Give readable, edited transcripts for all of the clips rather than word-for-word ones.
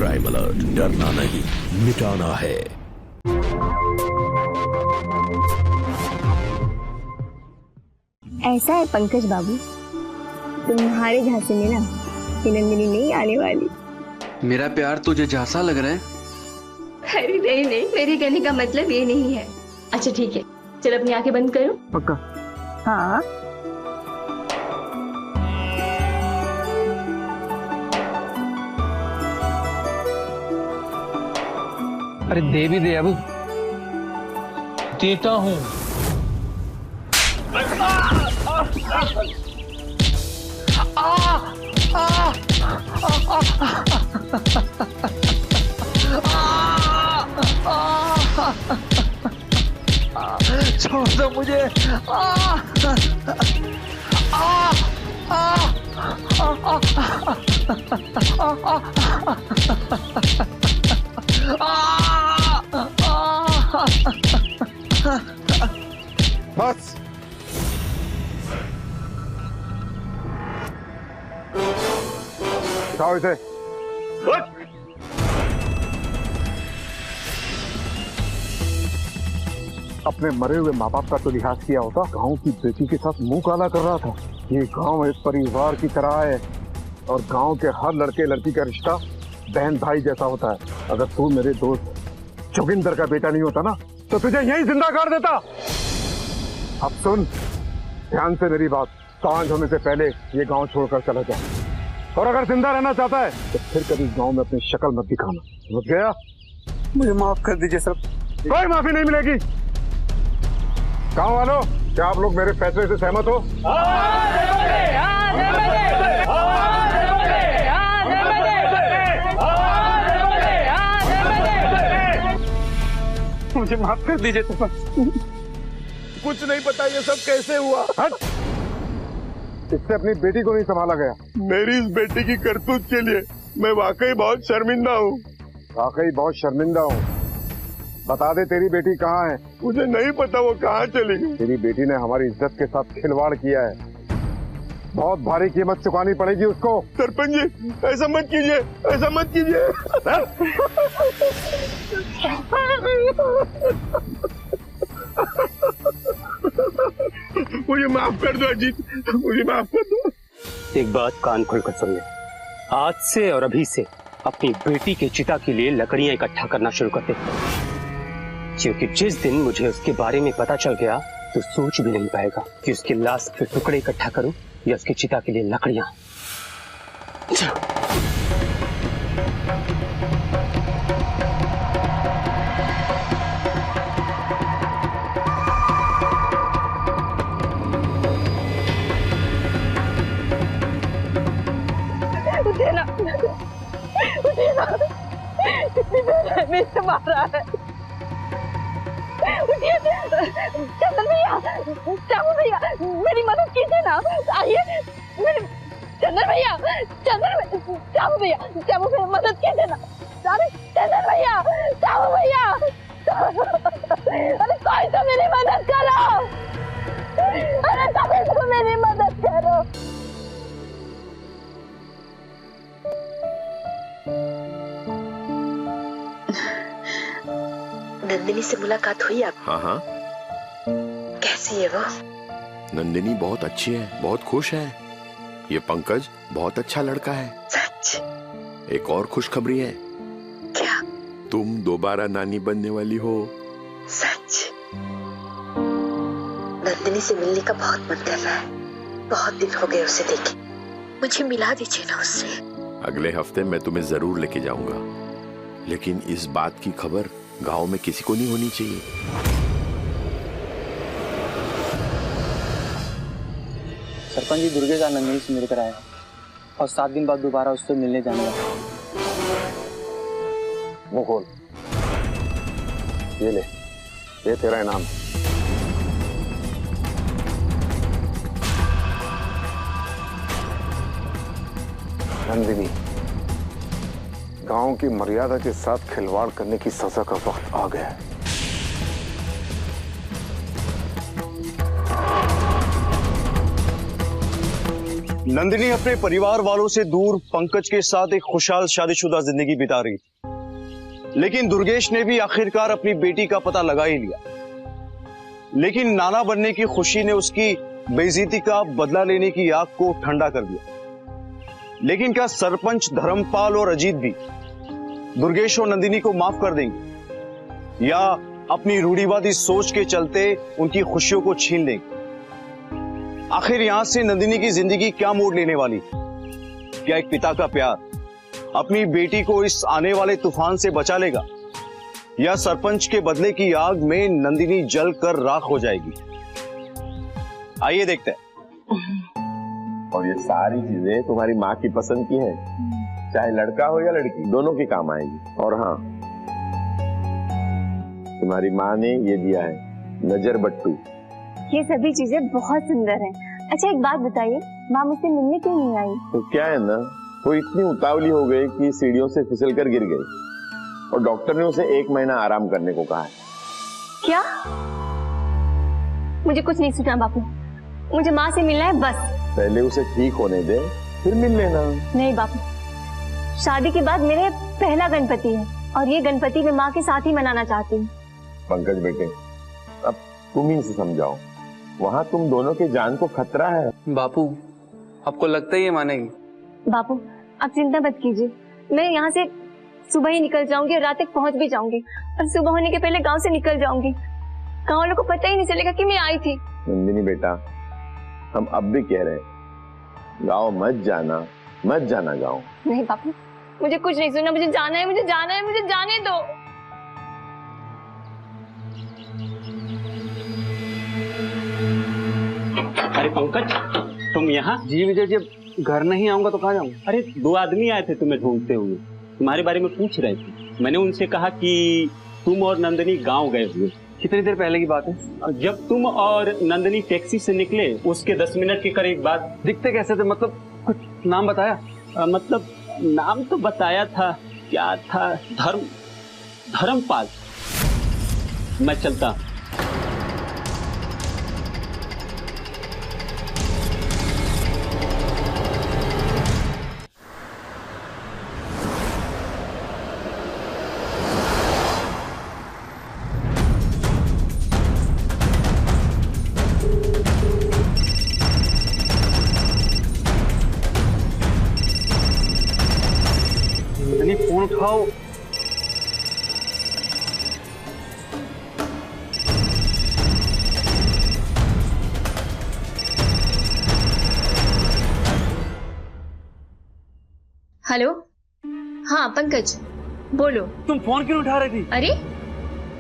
Crime alert, डरना नहीं मिटाना है। ऐसा है पंकज बाबू, तुम्हारे झांसे में ना नंदिनी नहीं आने वाली। मेरा प्यार तुझे झांसा लग रहा है? अरे नहीं नहीं, मेरे कहने का मतलब ये नहीं है। अच्छा ठीक है, चल अपनी आंखें बंद करो। पक्का? हाँ। अरे दे भी दे, अब देता हूँ। छोड़ दो मुझे। बस उठाओ इसे। अपने मरे हुए माँ बाप का तो लिहाज किया होता, गांव की बेटी के साथ मुंह काला कर रहा था। ये गांव एक परिवार की तरह है और गांव के हर लड़के लड़की का रिश्ता बहन भाई जैसा होता है। अगर तू मेरे दोस्त जोगिंदर का बेटा नहीं होता ना तो तुझे यहीं जिंदा कर देता। अब सुन ध्यान से मेरी बात, सांझ होने से पहले ये गांव छोड़कर चला जा, और अगर जिंदा रहना चाहता है तो फिर कभी गांव में अपनी शक्ल मत दिखाना, समझ गया? मुझे माफ कर दीजिए सर। कोई माफी नहीं मिलेगी। गांव वालों, क्या आप लोग मेरे फैसले से सहमत हो? मुझे माफ कर दीजिए सर। कुछ नहीं पता ये सब कैसे हुआ। हट! इससे अपनी बेटी को नहीं संभाला गया। मेरी इस बेटी की करतूत के लिए मैं वाकई बहुत शर्मिंदा हूँ। वाकई बहुत शर्मिंदा हूँ। बता दे तेरी बेटी कहाँ है? मुझे नहीं पता वो कहाँ चली गई। तेरी बेटी ने हमारी इज्जत के साथ खिलवाड़ किया है, बहुत भारी कीमत चुकानी पड़ेगी उसको। सरपंच जी ऐसा मत कीजिए, ऐसा मत कीजिए। मुझे माफ कर दो अजीत, मुझे माफ कर दो। एक बात कान खोलकर सुनिए, आज से और अभी से अपनी बेटी के चिता के लिए लकड़ियां इकट्ठा करना शुरू कर दे, क्योंकि जिस दिन मुझे उसके बारे में पता चल गया तो सोच भी नहीं पाएगा कि उसकी लाश के टुकड़े इकट्ठा करूं या उसकी चिता के लिए लकड़ियां। उठे ना, उठे ना, कितनी देर है मेरे मारा है। उठिए चंदन भैया, चाबू भैया, मेरी मदद कीजिए ना, आइए मेरी चंदन भैया, चाबू भैया, चाबू भैया मदद कीजिए ना। अरे चंदन भैया, चाबू भैया, अरे कोई तो मेरी मदद करो, अरे कोई तो मेरी मदद करो। नंदिनी से मुलाकात हुई आप? हाँ हाँ। कैसी है वो? नंदिनी बहुत अच्छी है, बहुत खुश है। ये पंकज बहुत अच्छा लड़का है। सच? एक और खुशखबरी है। क्या? तुम दोबारा नानी बनने वाली हो। सच? नंदिनी से मिलने का बहुत मन कर रहा है, बहुत दिन हो गए उसे देखे, मुझे मिला दीजिए ना उससे। अगले हफ्ते मैं तुम्हें जरूर लेके जाऊंगा, लेकिन इस बात की खबर गांव में किसी को नहीं होनी चाहिए। सरपंच जी दुर्गेश नंदिनी से मिलकर आया और 7 दिन बाद दोबारा उससे मिलने जाने वाला। मुंह खोल, ये ले, ये तेरा इनाम। नंदिनी, गांव की मर्यादा के साथ खिलवाड़ करने की सजा का वक्त आ गया है। नंदिनी अपने परिवार वालों से दूर पंकज के साथ एक खुशहाल शादीशुदा जिंदगी बिता रही थी, लेकिन दुर्गेश ने भी आखिरकार अपनी बेटी का पता लगा ही लिया। लेकिन नाना बनने की खुशी ने उसकी बेइज्जती का बदला लेने की आग को ठंडा कर दिया। लेकिन क्या सरपंच धर्मपाल और अजीत भी दुर्गेश और नंदिनी को माफ कर देंगे, या अपनी रूढ़िवादी सोच के चलते उनकी खुशियों को छीन लेंगे? आखिर यहां से नंदिनी की जिंदगी क्या मोड़ लेने वाली? क्या एक पिता का प्यार अपनी बेटी को इस आने वाले तूफान से बचा लेगा, या सरपंच के बदले की आग में नंदिनी जल कर राख हो जाएगी? आइए देखते हैं। और ये सारी चीजें तुम्हारी माँ की पसंद की हैं, चाहे लड़का हो या लड़की, दोनों के काम आएगी। और हाँ, तुम्हारी माँ ने ये दिया है नजर बट्टू। ये सभी चीजें बहुत सुंदर हैं। अच्छा एक बात बताइए, माँ मुझसे मिलने क्यों नहीं आई? तो क्या है ना, वो इतनी उतावली हो गई कि सीढ़ियों से फिसल कर गिर गई, और डॉक्टर ने उसे 1 महीना आराम करने को कहा है। क्या? मुझे कुछ नहीं सुना बापू, मुझे माँ से मिलना है बस। पहले उसे ठीक होने दे, फिर मिल लेना। नहीं बापू, शादी के बाद मेरे पहला गणपति है, और ये गणपति मैं माँ के साथ ही मनाना चाहती हूँ। पंकज बेटे, अब तुम ही से समझाओ, वहाँ तुम दोनों के जान को खतरा है। बापू, आपको लगता है ये मानेगी? बापू आप चिंता मत कीजिए, मैं यहाँ से सुबह ही निकल जाऊंगी और रात तक पहुँच भी जाऊंगी, और सुबह होने के पहले गांव से निकल जाऊंगी। गांव वालों को पता ही नहीं चलेगा कि मैं आई थी। नंदिनी बेटा, हम अब भी कह रहे हैं, गाँव मत जाना, मत जाना गाँव। नहीं बापू, मुझे कुछ नहीं सुनना, मुझे जाना है, मुझे जाना है, मुझे जाने दो। अरे पंकज, तुम यहाँ? जी विजय जी, अब घर नहीं आऊंगा तो कहाँ जाऊंगा? अरे 2 आदमी आए थे तुम्हें ढूंढते हुए, तुम्हारे बारे में पूछ रहे थे। मैंने उनसे कहा कि तुम और नंदिनी गांव गए हुए। कितनी देर पहले की बात है? जब तुम और नंदिनी टैक्सी से निकले उसके 10 मिनट के करीब बाद। दिखते कैसे थे? मतलब कुछ नाम बताया? मतलब नाम तो बताया था, क्या था? धर्मपाल। मैं चलता। फोन उठाओ। हेलो, हाँ पंकज बोलो। तुम फोन क्यों उठा रही थी? अरे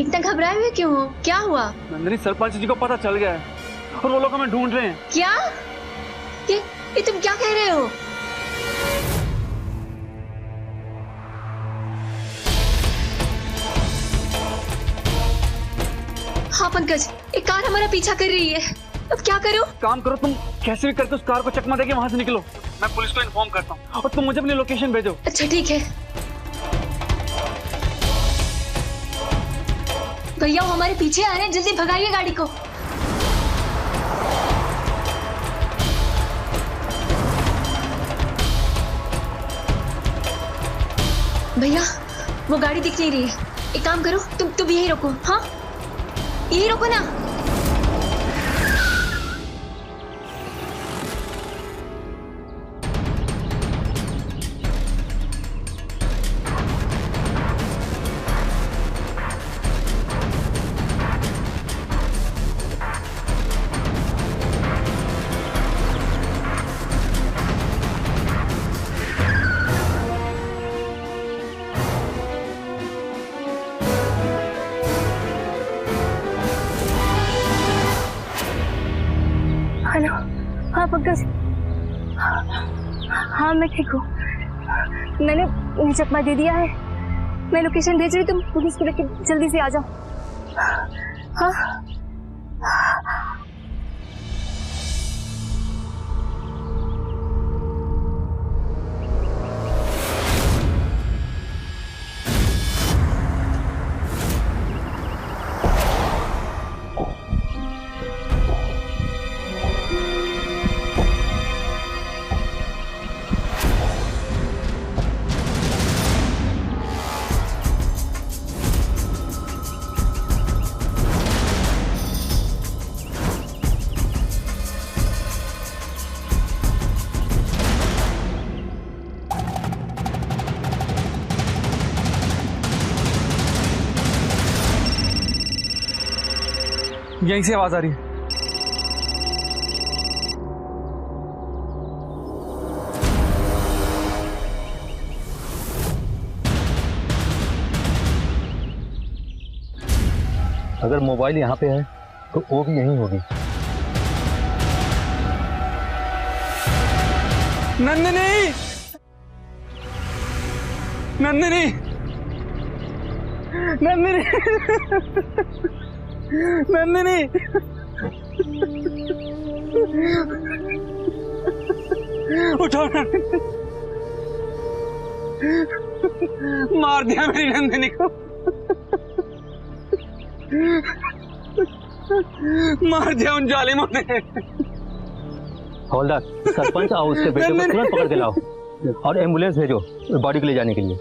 इतना घबराए हुए क्यों हो? क्या हुआ? नंदिनी, सरपंच जी को पता चल गया है और वो लोग हमें ढूंढ रहे हैं। क्या? ये तुम क्या कह रहे हो? हाँ पंकज, एक कार हमारा पीछा कर रही है, अब क्या करो? काम करो, तुम कैसे भी करके उस कार को चकमा देके वहां से निकलो। मैं पुलिस को इन्फॉर्म करता हूँ और तुम मुझे अपनी लोकेशन भेजो। अच्छा ठीक है भैया, वो हमारे पीछे आ रहे हैं, जल्दी भगाइए गाड़ी को। भैया वो गाड़ी दिख नहीं रही है, एक काम करो, तुम यही रोको। हाँ यही रोको ना। हेलो, हाँ पंकज, हाँ मैं ठीक हूँ, मैंने चकमा दे दिया है, मैं लोकेशन भेज रही हूँ, तुम पुलिस को लेके जल्दी से आ जाओ। हाँ यहीं से आवाज आ रही है। अगर मोबाइल यहाँ पे है तो वो भी यहीं होगी। नंदिनी, नंदिनी, नंदिनी, नंदिनी, उठो नंदिनी। मार दिया मेरी नंदिनी को, मार दिया उन जालिमों ने। हवलदार, सरपंच आओ, उसके बेटे को तुरंत पकड़ के लाओ और एम्बुलेंस भेजो बॉडी को ले जाने के लिए।